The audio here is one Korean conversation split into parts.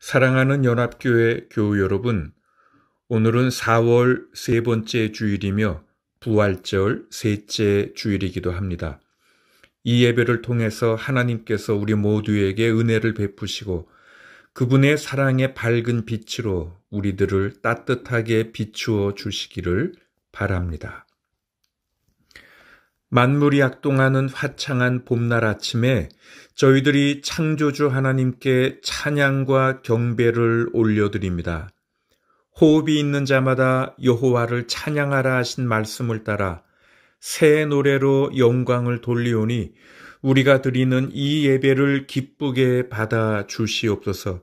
사랑하는 연합교회 교우 여러분, 오늘은 4월 세 번째 주일이며 부활절 셋째 주일이기도 합니다. 이 예배를 통해서 하나님께서 우리 모두에게 은혜를 베푸시고 그분의 사랑의 밝은 빛으로 우리들을 따뜻하게 비추어 주시기를 바랍니다. 만물이 약동하는 화창한 봄날 아침에 저희들이 창조주 하나님께 찬양과 경배를 올려드립니다. 호흡이 있는 자마다 여호와를 찬양하라 하신 말씀을 따라 새 노래로 영광을 돌리오니 우리가 드리는 이 예배를 기쁘게 받아 주시옵소서.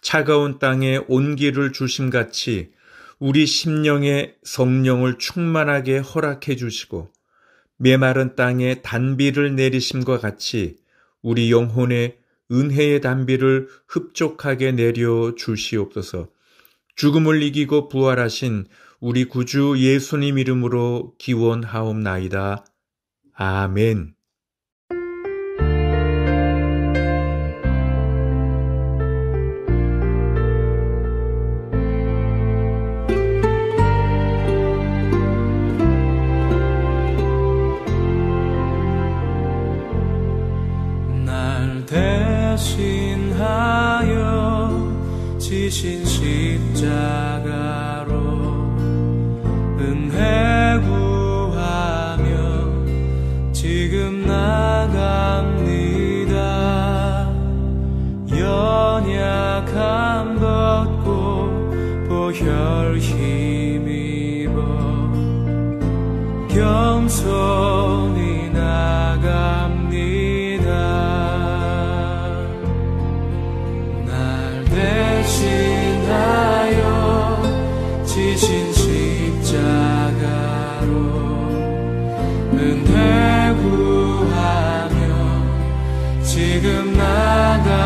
차가운 땅에 온기를 주심같이 우리 심령에 성령을 충만하게 허락해 주시고 메마른 땅에 단비를 내리심과 같이 우리 영혼에 은혜의 단비를 흡족하게 내려 주시옵소서. 죽음을 이기고 부활하신 우리 구주 예수님 이름으로 기원하옵나이다. 아멘. 대신하여 지신 십자가로 은혜 구하며 지금 나갑니다. 연약함 벗고 보혈 힘입어 겸손히 나갑니다. 대신하여 지신 십자가로 은혜 구하며 지금 나갑니다.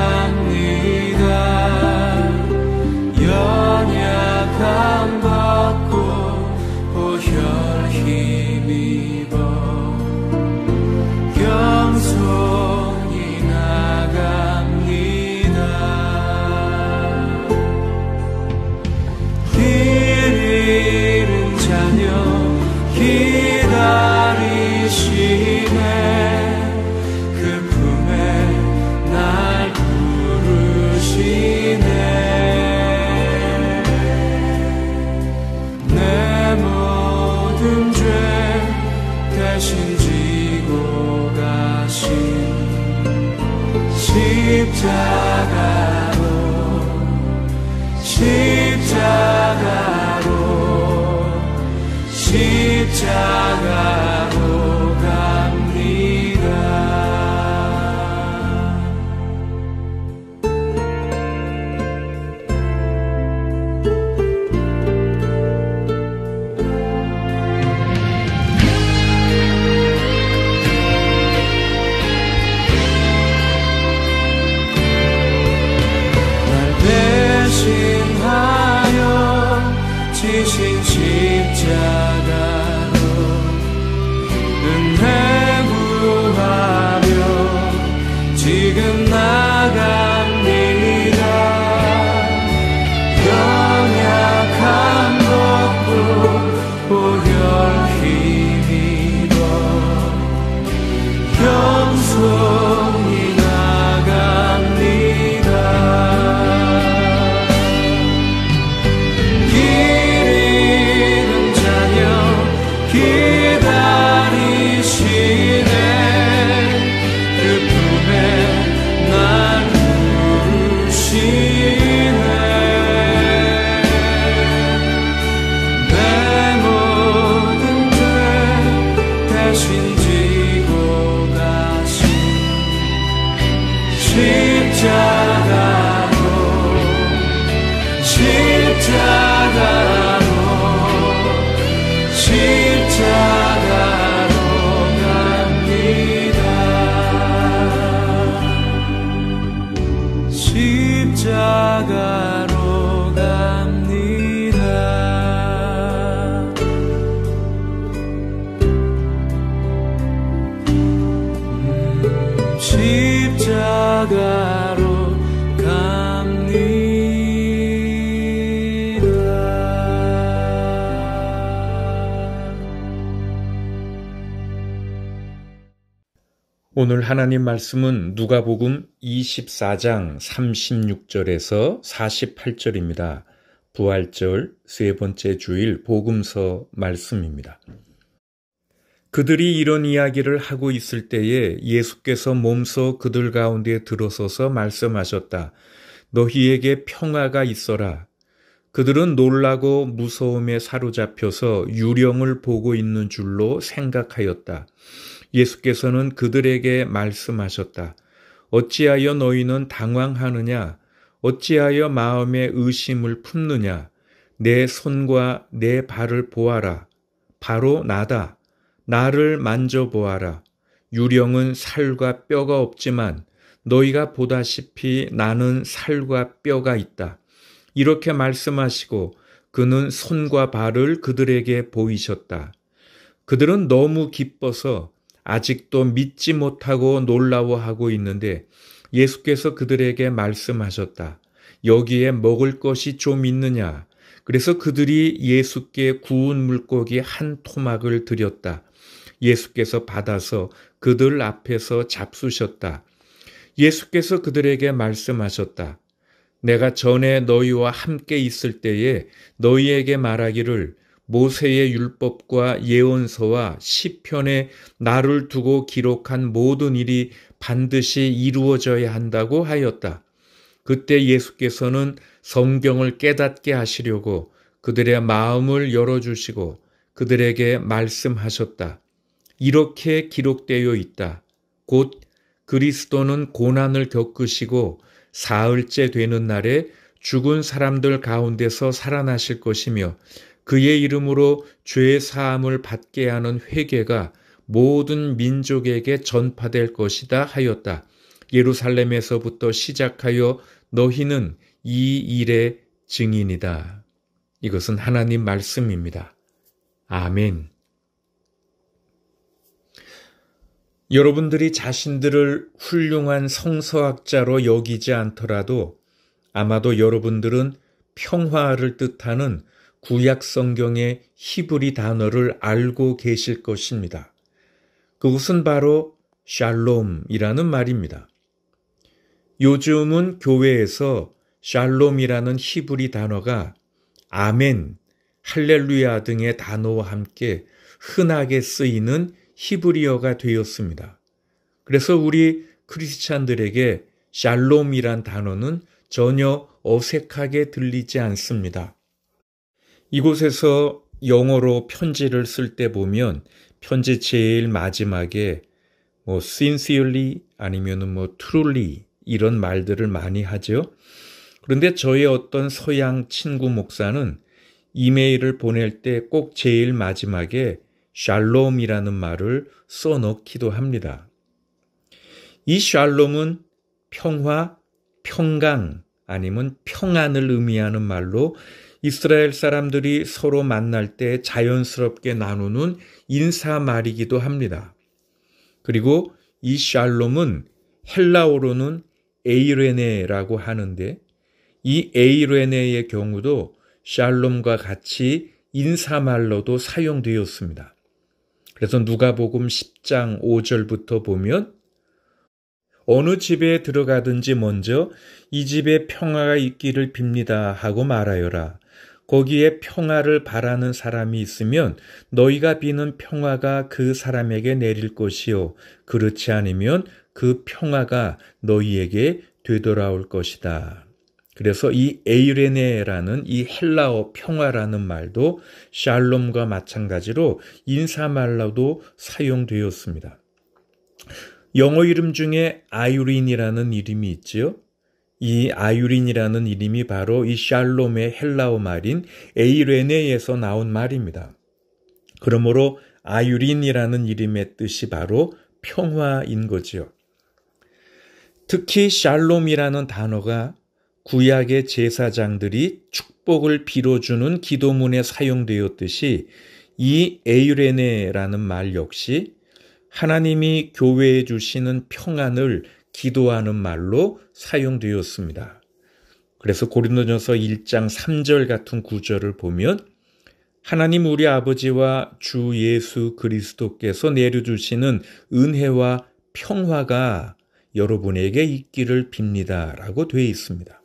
연약함 벗고 보혈 힘입어 겸손히 나갑니다. 잃은 자녀 기다리시네. 그 품에 날 부르시네. 내 모든 죄 대신 지고 가신 십자가로 갑니다. 날 대신하여 지신 십자가로 은혜 구하며 지금 나갑니다. 연약함 벗고 보혈 힘입어 겸손히 나갑니다. 기다리시네. 그 품에 날 부르시네. 내 모든 죄 대신 지고 가신 십자가로 갑니다. 십자가로 갑니다. 십자가로 갑니다. 오늘 하나님 말씀은 누가복음 24장 36절에서 48절입니다. 부활절 세 번째 주일 복음서 말씀입니다. 그들이 이런 이야기를 하고 있을 때에 예수께서 몸소 그들 가운데 들어서서 말씀하셨다. 너희에게 평화가 있어라. 그들은 놀라고 무서움에 사로잡혀서 유령을 보고 있는 줄로 생각하였다. 예수께서는 그들에게 말씀하셨다. 어찌하여 너희는 당황하느냐? 어찌하여 마음에 의심을 품느냐? 내 손과 내 발을 보아라. 바로 나다. 나를 만져보아라. 유령은 살과 뼈가 없지만 너희가 보다시피 나는 살과 뼈가 있다. 이렇게 말씀하시고 그는 손과 발을 그들에게 보이셨다. 그들은 너무 기뻐서 아직도 믿지 못하고 놀라워하고 있는데 예수께서 그들에게 말씀하셨다. 여기에 먹을 것이 좀 있느냐? 그래서 그들이 예수께 구운 물고기 한 토막을 드렸다. 예수께서 받아서 그들 앞에서 잡수셨다. 예수께서 그들에게 말씀하셨다. 내가 전에 너희와 함께 있을 때에 너희에게 말하기를 모세의 율법과 예언서와 시편에 나를 두고 기록한 모든 일이 반드시 이루어져야 한다고 하였다. 그때 예수께서는 성경을 깨닫게 하시려고 그들의 마음을 열어주시고 그들에게 말씀하셨다. 이렇게 기록되어 있다. 곧 그리스도는 고난을 겪으시고 사흘째 되는 날에 죽은 사람들 가운데서 살아나실 것이며 그의 이름으로 죄 사함을 받게 하는 회개가 모든 민족에게 전파될 것이다 하였다. 예루살렘에서부터 시작하여 너희는 이 일의 증인이다. 이것은 하나님 말씀입니다. 아멘. 여러분들이 자신들을 훌륭한 성서학자로 여기지 않더라도 아마도 여러분들은 평화를 뜻하는 구약 성경의 히브리 단어를 알고 계실 것입니다. 그것은 바로 샬롬이라는 말입니다. 요즘은 교회에서 샬롬이라는 히브리 단어가 아멘, 할렐루야 등의 단어와 함께 흔하게 쓰이는 히브리어가 되었습니다. 그래서 우리 크리스찬들에게 샬롬이란 단어는 전혀 어색하게 들리지 않습니다. 이곳에서 영어로 편지를 쓸 때 보면 편지 제일 마지막에 sincerely 아니면 truly 이런 말들을 많이 하죠. 그런데 저희 어떤 서양 친구 목사는 이메일을 보낼 때 꼭 제일 마지막에 샬롬이라는 말을 써넣기도 합니다. 이 샬롬은 평화, 평강 아니면 평안을 의미하는 말로 이스라엘 사람들이 서로 만날 때 자연스럽게 나누는 인사말이기도 합니다. 그리고 이 샬롬은 헬라어로는 에이레네라고 하는데 이 에이레네의 경우도 샬롬과 같이 인사말로도 사용되었습니다. 그래서 누가복음 10장 5절부터 보면 어느 집에 들어가든지 먼저 이 집에 평화가 있기를 빕니다 하고 말하여라. 거기에 평화를 바라는 사람이 있으면 너희가 비는 평화가 그 사람에게 내릴 것이요. 그렇지 않으면 그 평화가 너희에게 되돌아올 것이다. 그래서 이 에이레네라는 이 헬라어 평화라는 말도 샬롬과 마찬가지로 인사말로도 사용되었습니다. 영어 이름 중에 아유린이라는 이름이 있지요. 이 아유린이라는 이름이 바로 이 샬롬의 헬라어 말인 에이레네에서 나온 말입니다. 그러므로 아유린이라는 이름의 뜻이 바로 평화인 거지요. 특히 샬롬이라는 단어가 구약의 제사장들이 축복을 빌어주는 기도문에 사용되었듯이 이 에이레네라는 말 역시 하나님이 교회에 주시는 평안을 기도하는 말로 사용되었습니다. 그래서 고린도전서 1장 3절 같은 구절을 보면 하나님 우리 아버지와 주 예수 그리스도께서 내려주시는 은혜와 평화가 여러분에게 있기를 빕니다. 라고 되어 있습니다.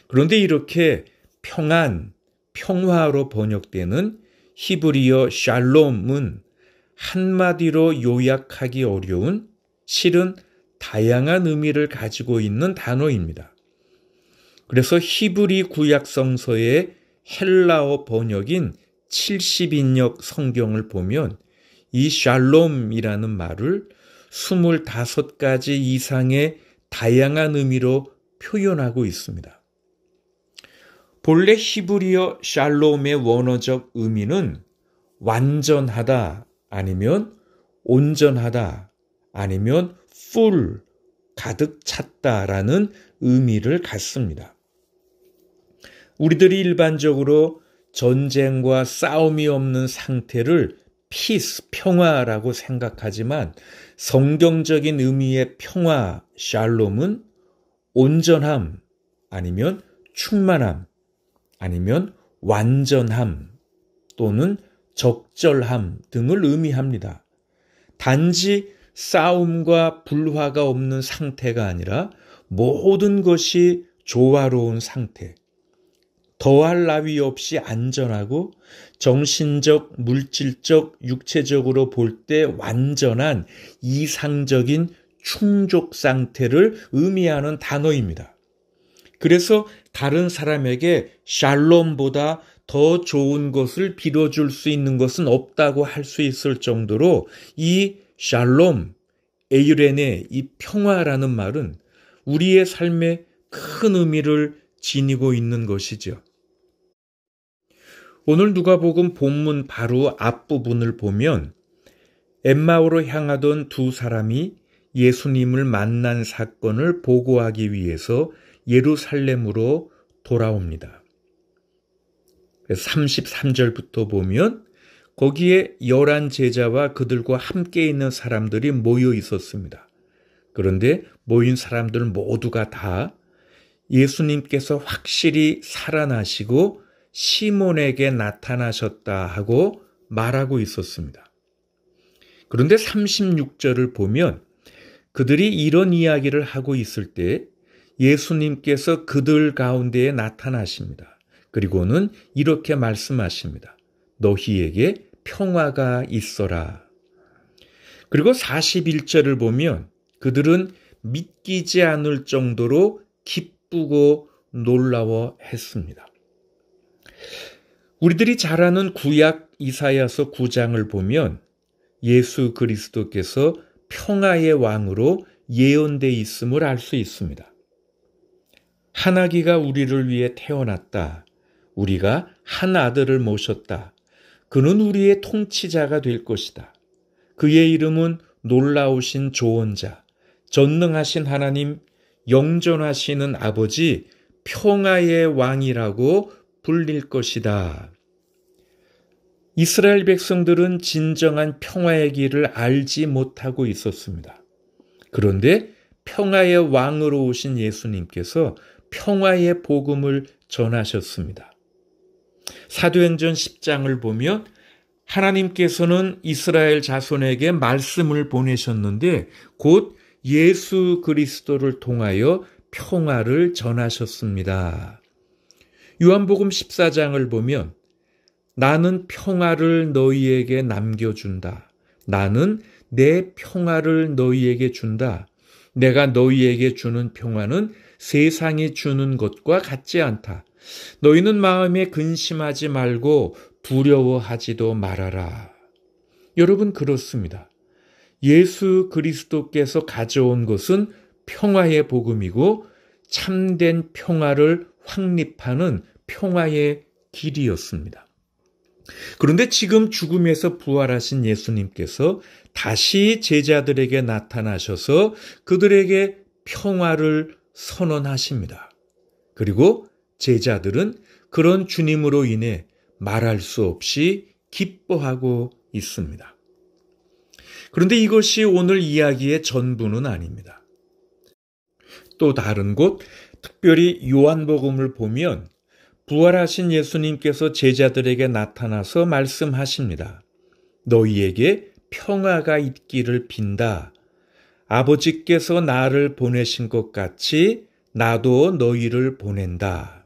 그런데 이렇게 평안, 평화로 번역되는 히브리어 샬롬은 한마디로 요약하기 어려운 실은 다양한 의미를 가지고 있는 단어입니다. 그래서 히브리 구약 성서의 헬라어 번역인 70인역 성경을 보면 이 샬롬이라는 말을 25가지 이상의 다양한 의미로 표현하고 있습니다. 본래 히브리어 샬롬의 원어적 의미는 완전하다, 아니면 온전하다, 아니면 full, 가득 찼다라는 의미를 갖습니다. 우리들이 일반적으로 전쟁과 싸움이 없는 상태를 peace, 평화라고 생각하지만 성경적인 의미의 평화, 샬롬은 온전함, 아니면 충만함, 아니면 완전함 또는 적절함 등을 의미합니다. 단지 싸움과 불화가 없는 상태가 아니라 모든 것이 조화로운 상태, 더할 나위 없이 안전하고 정신적, 물질적, 육체적으로 볼 때 완전한 이상적인 충족 상태를 의미하는 단어입니다. 그래서 다른 사람에게 샬롬보다 더 좋은 것을 빌어줄 수 있는 것은 없다고 할 수 있을 정도로 이 샬롬, 에이레네, 이 평화라는 말은 우리의 삶에 큰 의미를 지니고 있는 것이죠. 오늘 누가복음 본문 바로 앞부분을 보면 엠마오로 향하던 두 사람이 예수님을 만난 사건을 보고하기 위해서 예루살렘으로 돌아옵니다. 33절부터 보면 거기에 11 제자와 그들과 함께 있는 사람들이 모여 있었습니다. 그런데 모인 사람들 모두가 다 예수님께서 확실히 살아나시고 시몬에게 나타나셨다 하고 말하고 있었습니다. 그런데 36절을 보면 그들이 이런 이야기를 하고 있을 때 예수님께서 그들 가운데에 나타나십니다. 그리고는 이렇게 말씀하십니다. 너희에게 평화가 있어라. 그리고 41절을 보면 그들은 믿기지 않을 정도로 기쁘고 놀라워했습니다. 우리들이 잘 아는 구약 이사야서 9장을 보면 예수 그리스도께서 평화의 왕으로 예언돼 있음을 알 수 있습니다. 한 아기가 우리를 위해 태어났다. 우리가 한 아들을 모셨다. 그는 우리의 통치자가 될 것이다. 그의 이름은 놀라우신 조언자, 전능하신 하나님, 영존하시는 아버지, 평화의 왕이라고 불릴 것이다. 이스라엘 백성들은 진정한 평화의 길을 알지 못하고 있었습니다. 그런데 평화의 왕으로 오신 예수님께서 평화의 복음을 전하셨습니다. 사도행전 10장을 보면 하나님께서는 이스라엘 자손에게 말씀을 보내셨는데 곧 예수 그리스도를 통하여 평화를 전하셨습니다. 요한복음 14장을 보면 나는 평화를 너희에게 남겨준다. 나는 내 평화를 너희에게 준다. 내가 너희에게 주는 평화는 세상이 주는 것과 같지 않다. 너희는 마음에 근심하지 말고 두려워하지도 말아라. 여러분 그렇습니다. 예수 그리스도께서 가져온 것은 평화의 복음이고 참된 평화를 확립하는 평화의 길이었습니다. 그런데 지금 죽음에서 부활하신 예수님께서 다시 제자들에게 나타나셔서 그들에게 평화를 선언하십니다. 그리고 제자들은 그런 주님으로 인해 말할 수 없이 기뻐하고 있습니다. 그런데 이것이 오늘 이야기의 전부는 아닙니다. 또 다른 곳, 특별히 요한복음을 보면 부활하신 예수님께서 제자들에게 나타나서 말씀하십니다. 너희에게 평화가 있기를 빈다. 아버지께서 나를 보내신 것 같이 나도 너희를 보낸다.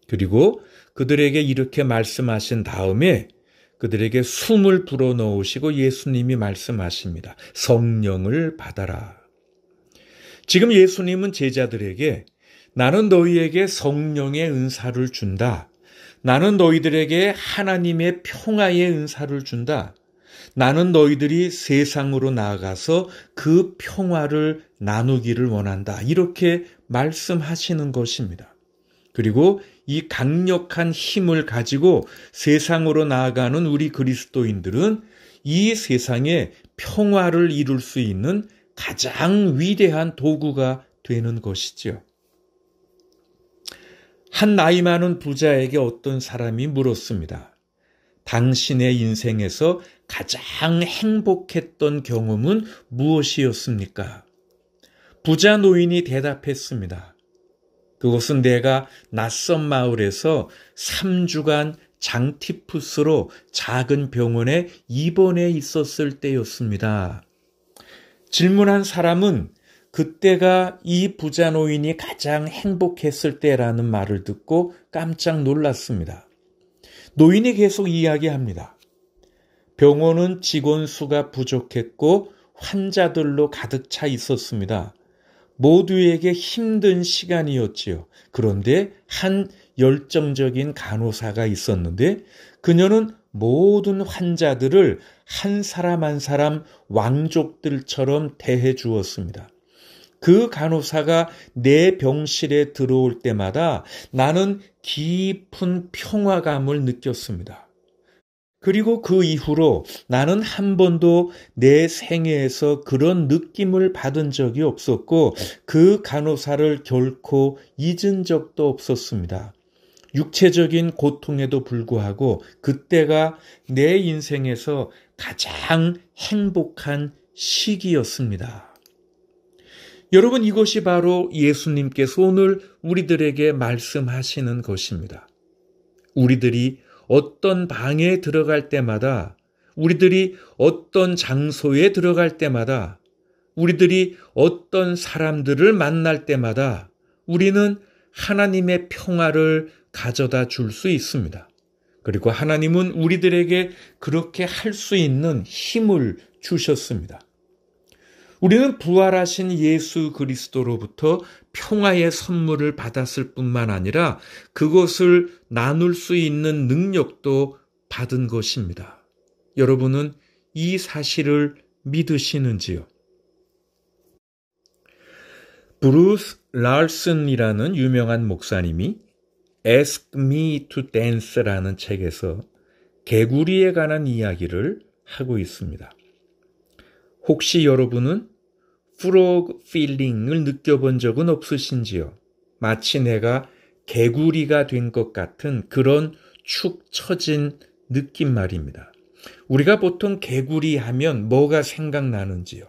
그리고 그들에게 이렇게 말씀하신 다음에 그들에게 숨을 불어넣으시고 예수님이 말씀하십니다. 성령을 받아라. 지금 예수님은 제자들에게 나는 너희에게 성령의 은사를 준다. 나는 너희들에게 하나님의 평화의 은사를 준다. 나는 너희들이 세상으로 나아가서 그 평화를 나누기를 원한다. 이렇게 말씀하시는 것입니다. 그리고 이 강력한 힘을 가지고 세상으로 나아가는 우리 그리스도인들은 이 세상에 평화를 이룰 수 있는 가장 위대한 도구가 되는 것이지요. 한 나이 많은 부자에게 어떤 사람이 물었습니다. 당신의 인생에서 가장 행복했던 경험은 무엇이었습니까? 부자 노인이 대답했습니다. 그것은 내가 낯선 마을에서 3주간 장티푸스로 작은 병원에 입원해 있었을 때였습니다. 질문한 사람은 그때가 이 부자 노인이 가장 행복했을 때라는 말을 듣고 깜짝 놀랐습니다. 노인이 계속 이야기합니다. 병원은 직원 수가 부족했고 환자들로 가득 차 있었습니다. 모두에게 힘든 시간이었지요. 그런데 한 열정적인 간호사가 있었는데 그녀는 모든 환자들을 한 사람 한 사람 왕족들처럼 대해 주었습니다. 그 간호사가 내 병실에 들어올 때마다 나는 깊은 평화감을 느꼈습니다. 그리고 그 이후로 나는 한 번도 내 생애에서 그런 느낌을 받은 적이 없었고 그 간호사를 결코 잊은 적도 없었습니다. 육체적인 고통에도 불구하고 그때가 내 인생에서 가장 행복한 시기였습니다. 여러분, 이것이 바로 예수님께서 오늘 우리들에게 말씀하시는 것입니다. 우리들이 어떤 방에 들어갈 때마다, 우리들이 어떤 장소에 들어갈 때마다, 우리들이 어떤 사람들을 만날 때마다 우리는 하나님의 평화를 가져다 줄 수 있습니다. 그리고 하나님은 우리들에게 그렇게 할 수 있는 힘을 주셨습니다. 우리는 부활하신 예수 그리스도로부터 평화의 선물을 받았을 뿐만 아니라 그것을 나눌 수 있는 능력도 받은 것입니다. 여러분은 이 사실을 믿으시는지요? 브루스 랄슨이라는 유명한 목사님이 Ask Me to Dance라는 책에서 개구리에 관한 이야기를 하고 있습니다. 혹시 여러분은 프로그 필링을 느껴본 적은 없으신지요? 마치 내가 개구리가 된 것 같은 그런 축 처진 느낌 말입니다. 우리가 보통 개구리 하면 뭐가 생각나는지요?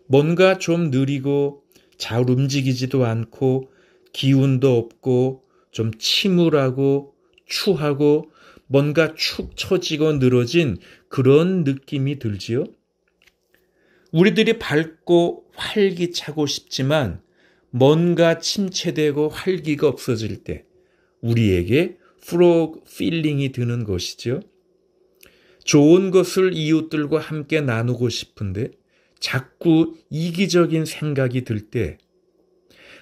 뭔가 좀 느리고 잘 움직이지도 않고 기운도 없고 좀 침울하고 추하고 뭔가 축 처지고 늘어진 그런 느낌이 들지요? 우리들이 밝고 활기차고 싶지만 뭔가 침체되고 활기가 없어질 때 우리에게 프로그 필링이 드는 것이죠. 좋은 것을 이웃들과 함께 나누고 싶은데 자꾸 이기적인 생각이 들 때,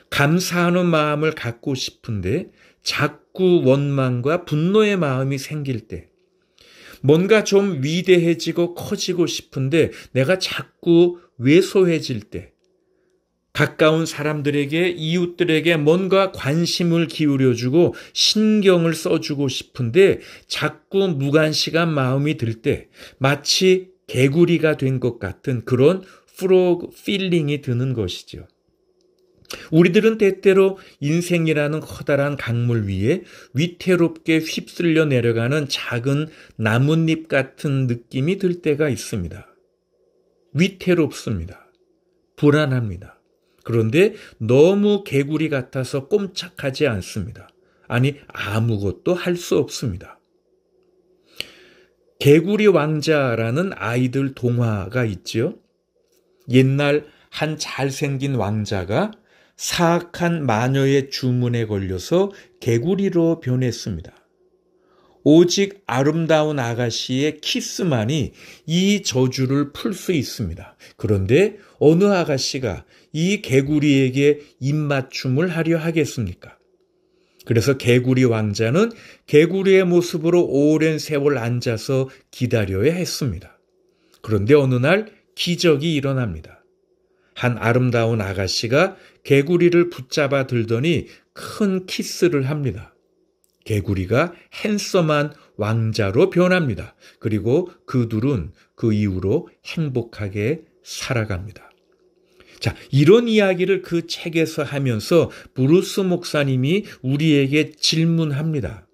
감사하는 마음을 갖고 싶은데 자꾸 원망과 분노의 마음이 생길 때, 뭔가 좀 위대해지고 커지고 싶은데 내가 자꾸 왜소해질 때, 가까운 사람들에게, 이웃들에게 뭔가 관심을 기울여주고 신경을 써주고 싶은데 자꾸 무관심한 마음이 들 때, 마치 개구리가 된 것 같은 그런 프로그 필링이 드는 것이죠. 우리들은 때때로 인생이라는 커다란 강물 위에 위태롭게 휩쓸려 내려가는 작은 나뭇잎 같은 느낌이 들 때가 있습니다. 위태롭습니다. 불안합니다. 그런데 너무 개구리 같아서 꼼짝하지 않습니다. 아니, 아무것도 할 수 없습니다. 개구리 왕자라는 아이들 동화가 있지요. 옛날 한 잘생긴 왕자가 사악한 마녀의 주문에 걸려서 개구리로 변했습니다. 오직 아름다운 아가씨의 키스만이 이 저주를 풀 수 있습니다. 그런데 어느 아가씨가 이 개구리에게 입맞춤을 하려 하겠습니까? 그래서 개구리 왕자는 개구리의 모습으로 오랜 세월 앉아서 기다려야 했습니다. 그런데 어느 날 기적이 일어납니다. 한 아름다운 아가씨가 개구리를 붙잡아 들더니 큰 키스를 합니다. 개구리가 핸섬한 왕자로 변합니다. 그리고 그 둘은 그 이후로 행복하게 살아갑니다. 자, 이런 이야기를 그 책에서 하면서 브루스 목사님이 우리에게 질문합니다.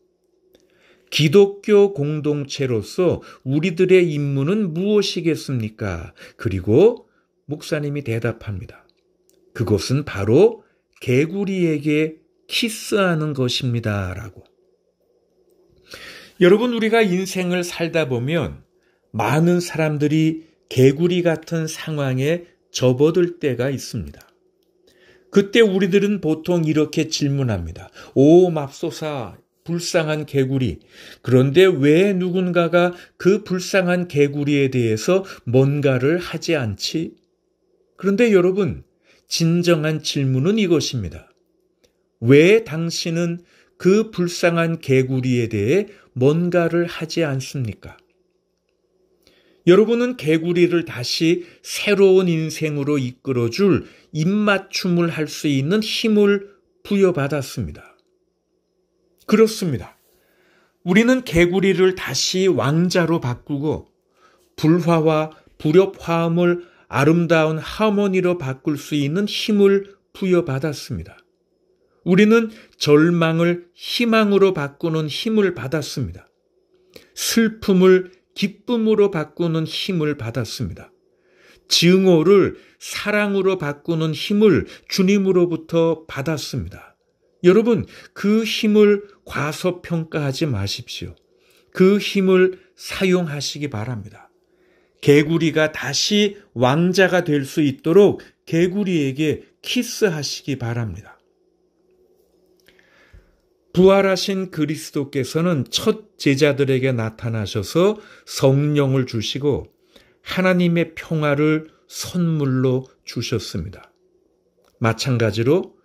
기독교 공동체로서 우리들의 임무는 무엇이겠습니까? 그리고 목사님이 대답합니다. 그것은 바로 개구리에게 키스하는 것입니다. 라고. 여러분, 우리가 인생을 살다 보면 많은 사람들이 개구리 같은 상황에 접어들 때가 있습니다. 그때 우리들은 보통 이렇게 질문합니다. 오, 맙소사, 불쌍한 개구리. 그런데 왜 누군가가 그 불쌍한 개구리에 대해서 뭔가를 하지 않지? 그런데 여러분, 진정한 질문은 이것입니다. 왜 당신은 그 불쌍한 개구리에 대해 뭔가를 하지 않습니까? 여러분은 개구리를 다시 새로운 인생으로 이끌어줄 입맞춤을 할 수 있는 힘을 부여받았습니다. 그렇습니다. 우리는 개구리를 다시 왕자로 바꾸고 불화와 불협화음을 아름다운 하모니로 바꿀 수 있는 힘을 부여받았습니다. 우리는 절망을 희망으로 바꾸는 힘을 받았습니다. 슬픔을 기쁨으로 바꾸는 힘을 받았습니다. 증오를 사랑으로 바꾸는 힘을 주님으로부터 받았습니다. 여러분, 그 힘을 과소평가하지 마십시오. 그 힘을 사용하시기 바랍니다. 개구리가 다시 왕자가 될 수 있도록 개구리에게 키스하시기 바랍니다. 부활하신 그리스도께서는 첫 제자들에게 나타나셔서 성령을 주시고 하나님의 평화를 선물로 주셨습니다. 마찬가지로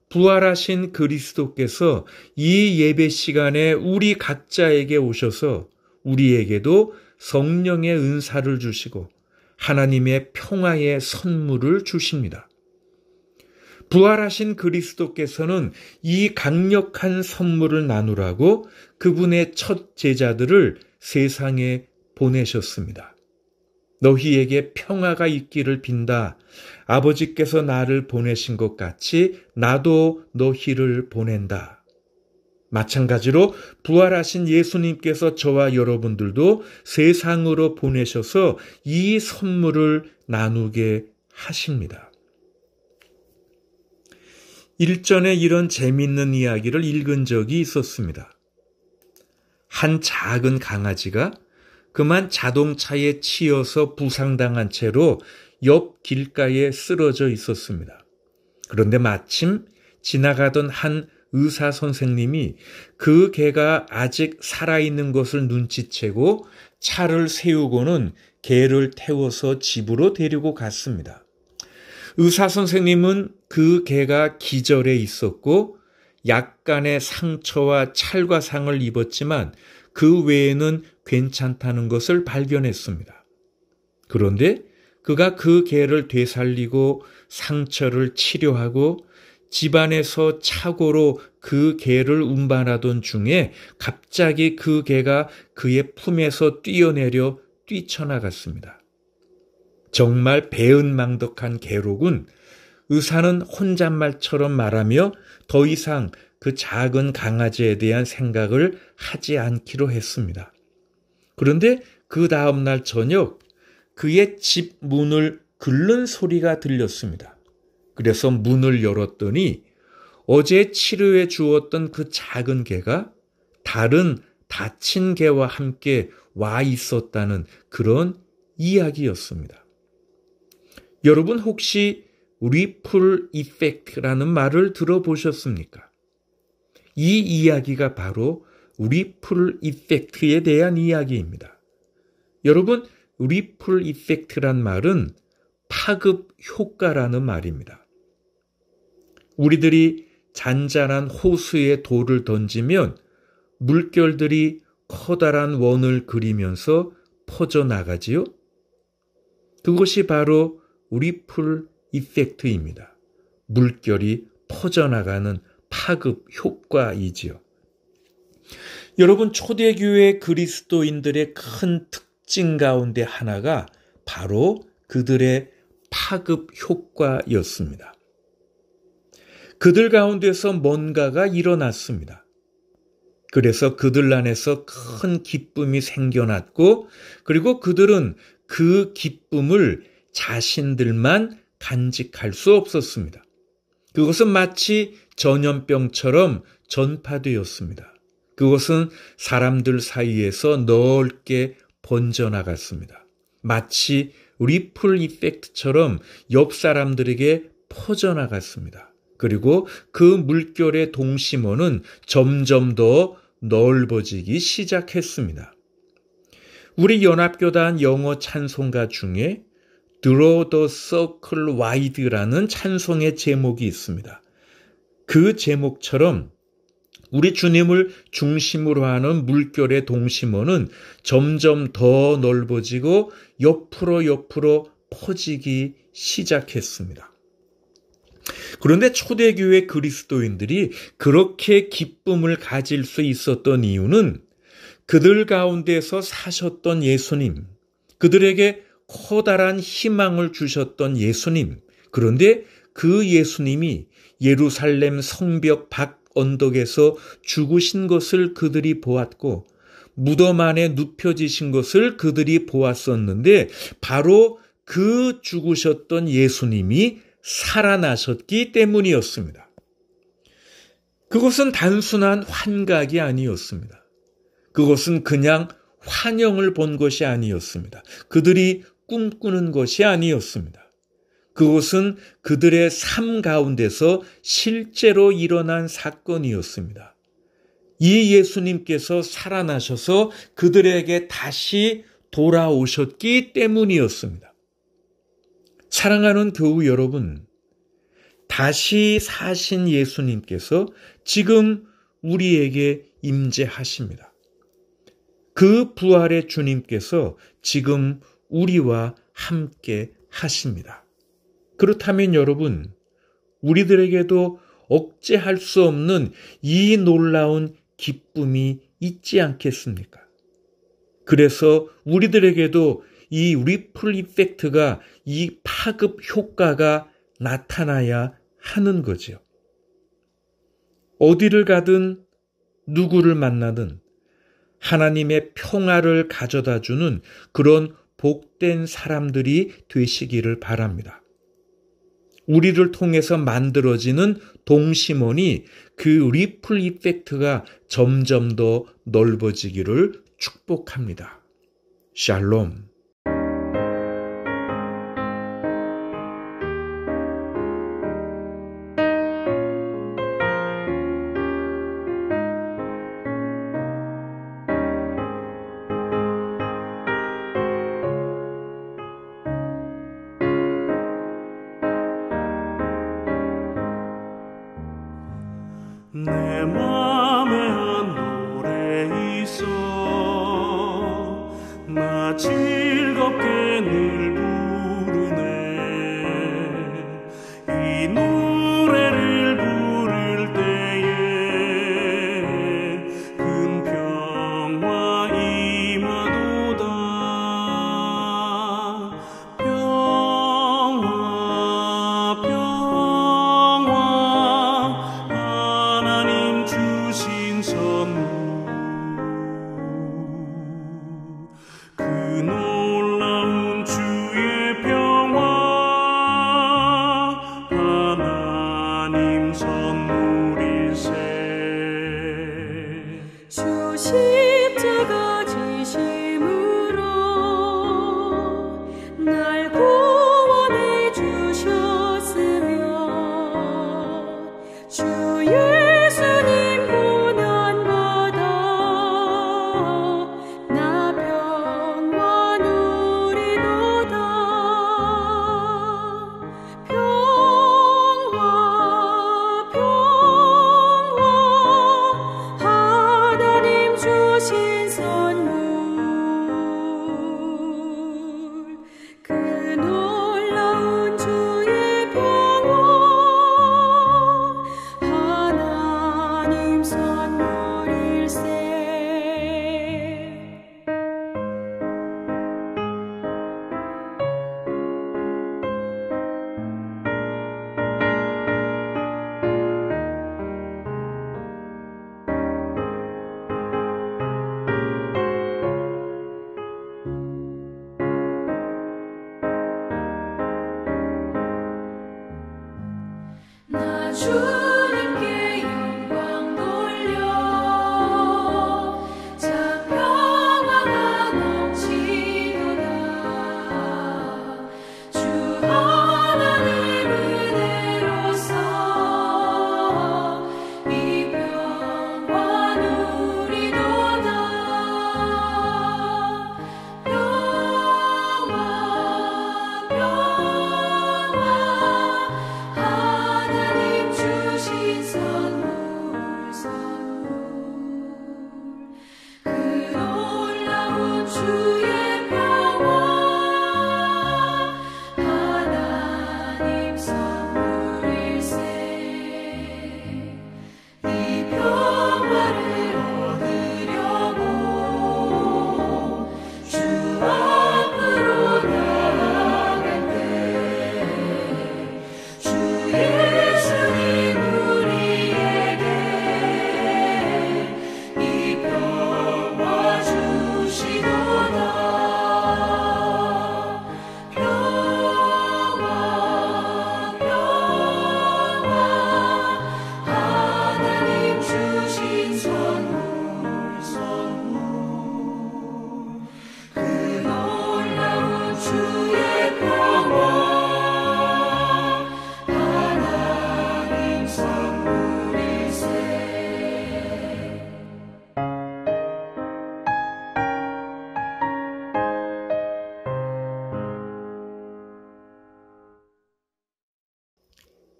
부활하신 그리스도께서 이 예배 시간에 우리 각자에게 오셔서 우리에게도 성령의 은사를 주시고 하나님의 평화의 선물을 주십니다. 부활하신 그리스도께서는 이 강력한 선물을 나누라고 그분의 첫 제자들을 세상에 보내셨습니다. 너희에게 평화가 있기를 빈다. 아버지께서 나를 보내신 것 같이 나도 너희를 보낸다. 마찬가지로 부활하신 예수님께서 저와 여러분들도 세상으로 보내셔서 이 선물을 나누게 하십니다. 일전에 이런 재미있는 이야기를 읽은 적이 있었습니다. 한 작은 강아지가 그만 자동차에 치여서 부상당한 채로 옆 길가에 쓰러져 있었습니다. 그런데 마침 지나가던 한 의사 선생님이 그 개가 아직 살아있는 것을 눈치채고 차를 세우고는 개를 태워서 집으로 데리고 갔습니다. 의사 선생님은 그 개가 기절해 있었고 약간의 상처와 찰과상을 입었지만 그 외에는 괜찮다는 것을 발견했습니다. 그런데 그가 그 개를 되살리고 상처를 치료하고 집안에서 착오로 그 개를 운반하던 중에 갑자기 그 개가 그의 품에서 뛰어내려 뛰쳐나갔습니다. 정말 배은망덕한 개로군. 의사는 혼잣말처럼 말하며 더 이상 그 작은 강아지에 대한 생각을 하지 않기로 했습니다. 그런데 그 다음날 저녁 그의 집 문을 긁는 소리가 들렸습니다. 그래서 문을 열었더니 어제 치료해 주었던 그 작은 개가 다른 다친 개와 함께 와 있었다는 그런 이야기였습니다. 여러분 혹시 리플 이펙트라는 말을 들어보셨습니까? 이 이야기가 바로 리플 이펙트에 대한 이야기입니다. 여러분, 리플 이펙트란 말은 파급 효과라는 말입니다. 우리들이 잔잔한 호수에 돌을 던지면 물결들이 커다란 원을 그리면서 퍼져나가지요? 그것이 바로 리플 이펙트입니다. 물결이 퍼져나가는 파급 효과이지요. 여러분, 초대교회 그리스도인들의 큰 특징 가운데 하나가 바로 그들의 파급 효과였습니다. 그들 가운데서 뭔가가 일어났습니다. 그래서 그들 안에서 큰 기쁨이 생겨났고, 그리고 그들은 그 기쁨을 자신들만 간직할 수 없었습니다. 그것은 마치 전염병처럼 전파되었습니다. 그것은 사람들 사이에서 넓게 번져나갔습니다. 마치 리플 이펙트처럼 옆 사람들에게 퍼져나갔습니다. 그리고 그 물결의 동심원은 점점 더 넓어지기 시작했습니다. 우리 연합교단 영어 찬송가 중에 Draw the Circle Wide라는 찬송의 제목이 있습니다. 그 제목처럼 우리 주님을 중심으로 하는 물결의 동심원은 점점 더 넓어지고 옆으로 퍼지기 시작했습니다. 그런데 초대교회 그리스도인들이 그렇게 기쁨을 가질 수 있었던 이유는 그들 가운데서 사셨던 예수님, 그들에게 커다란 희망을 주셨던 예수님, 그런데 그 예수님이 예루살렘 성벽 밖 언덕에서 죽으신 것을 그들이 보았고 무덤 안에 눕혀지신 것을 그들이 보았었는데 바로 그 죽으셨던 예수님이 살아나셨기 때문이었습니다. 그것은 단순한 환각이 아니었습니다. 그것은 그냥 환영을 본 것이 아니었습니다. 그들이 꿈꾸는 것이 아니었습니다. 그것은 그들의 삶 가운데서 실제로 일어난 사건이었습니다. 이 예수님께서 살아나셔서 그들에게 다시 돌아오셨기 때문이었습니다. 사랑하는 교우 여러분, 다시 사신 예수님께서 지금 우리에게 임재하십니다. 그 부활의 주님께서 지금 우리와 함께 하십니다. 그렇다면 여러분, 우리들에게도 억제할 수 없는 이 놀라운 기쁨이 있지 않겠습니까? 그래서 우리들에게도 이 리플 이펙트가, 이 파급 효과가 나타나야 하는 거죠. 어디를 가든 누구를 만나든 하나님의 평화를 가져다 주는 그런 복된 사람들이 되시기를 바랍니다. 우리를 통해서 만들어지는 동심원이 그 리플 이펙트가 점점 더 넓어지기를 축복합니다. 샬롬. 내 맘에 한 노래 있어 나 즐겁게 늘 부르네 이 노래를 부를 때에 큰 평화 임하도다 평화 하나님 주신 선물 그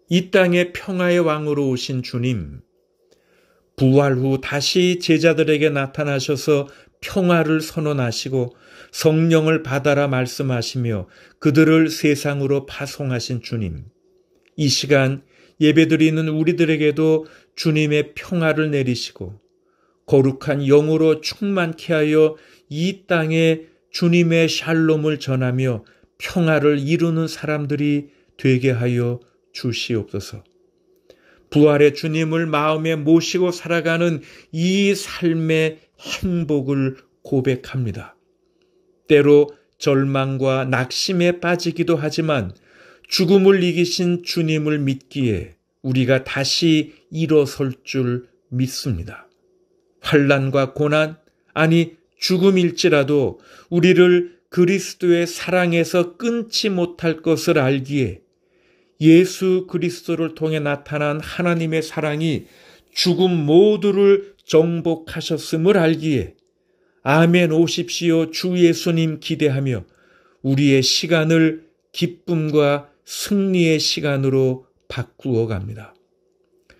이 땅에 평화의 왕으로 오신 주님, 부활 후 다시 제자들에게 나타나셔서 평화를 선언하시고 성령을 받아라 말씀하시며 그들을 세상으로 파송하신 주님, 이 시간 예배드리는 우리들에게도 주님의 평화를 내리시고 거룩한 영으로 충만케 하여 이 땅에 주님의 샬롬을 전하며 평화를 이루는 사람들이 되게 하여 주시옵소서. 부활의 주님을 마음에 모시고 살아가는 이 삶의 행복을 고백합니다. 때로 절망과 낙심에 빠지기도 하지만 죽음을 이기신 주님을 믿기에 우리가 다시 일어설 줄 믿습니다. 환난과 고난, 아니 죽음일지라도 우리를 그리스도의 사랑에서 끊지 못할 것을 알기에 예수 그리스도를 통해 나타난 하나님의 사랑이 죽음 모두를 정복하셨음을 알기에 아멘 오십시오 주 예수님 기대하며 우리의 시간을 기쁨과 승리의 시간으로 바꾸어 갑니다.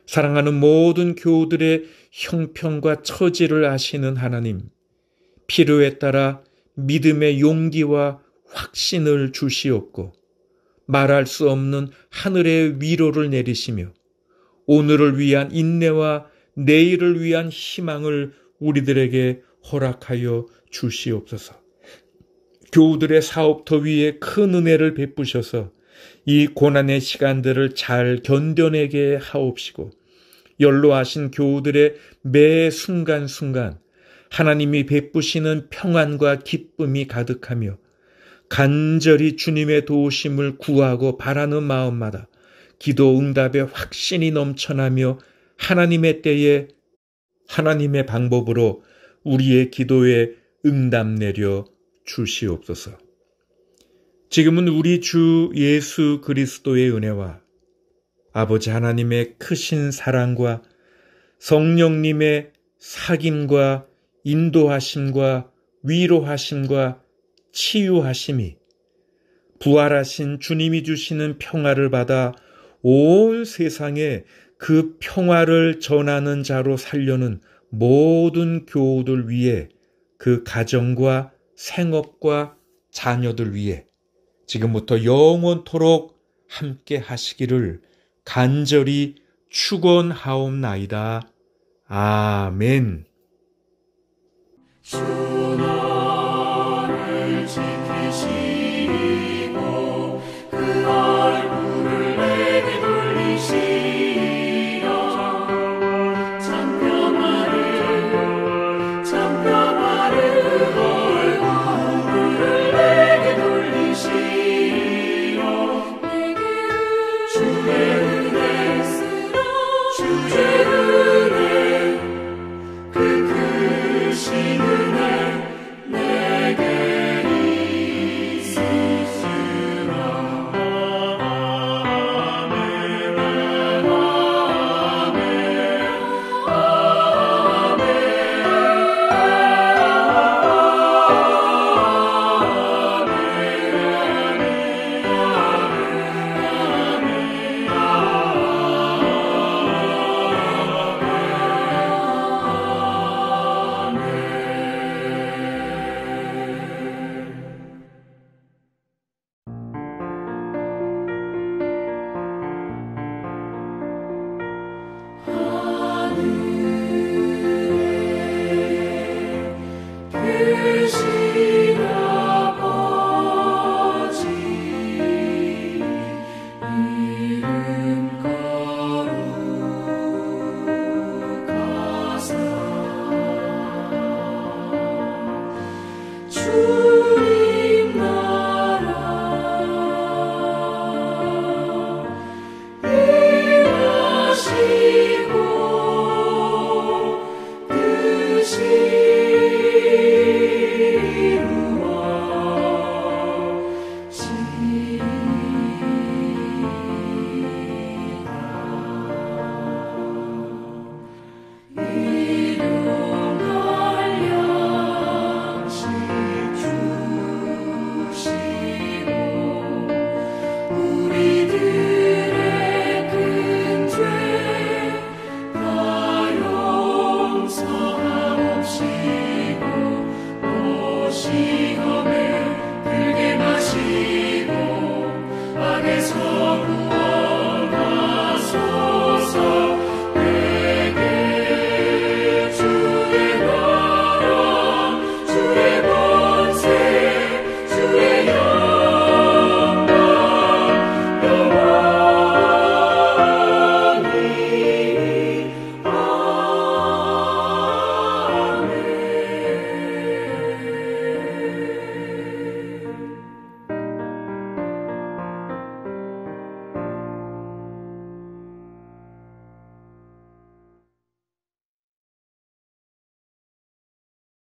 사랑하는 모든 교우들의 형편과 처지를 아시는 하나님, 필요에 따라 믿음의 용기와 확신을 주시옵고 말할 수 없는 하늘의 위로를 내리시며 오늘을 위한 인내와 내일을 위한 희망을 우리들에게 허락하여 주시옵소서. 교우들의 사업터 위에 큰 은혜를 베푸셔서 이 고난의 시간들을 잘 견뎌내게 하옵시고 연로하신 교우들의 매 순간순간 하나님이 베푸시는 평안과 기쁨이 가득하며 간절히 주님의 도우심을 구하고 바라는 마음마다 기도 응답의 확신이 넘쳐나며 하나님의 때에 하나님의 방법으로 우리의 기도에 응답 내려 주시옵소서. 지금은 우리 주 예수 그리스도의 은혜와 아버지 하나님의 크신 사랑과 성령님의 사귐과 인도하심과 위로하심과 치유하심이 부활하신 주님이 주시는 평화를 받아 온 세상에 그 평화를 전하는 자로 살려는 모든 교우들 위해 그 가정과 생업과 자녀들 위해 지금부터 영원토록 함께 하시기를 간절히 축원하옵나이다. 아멘.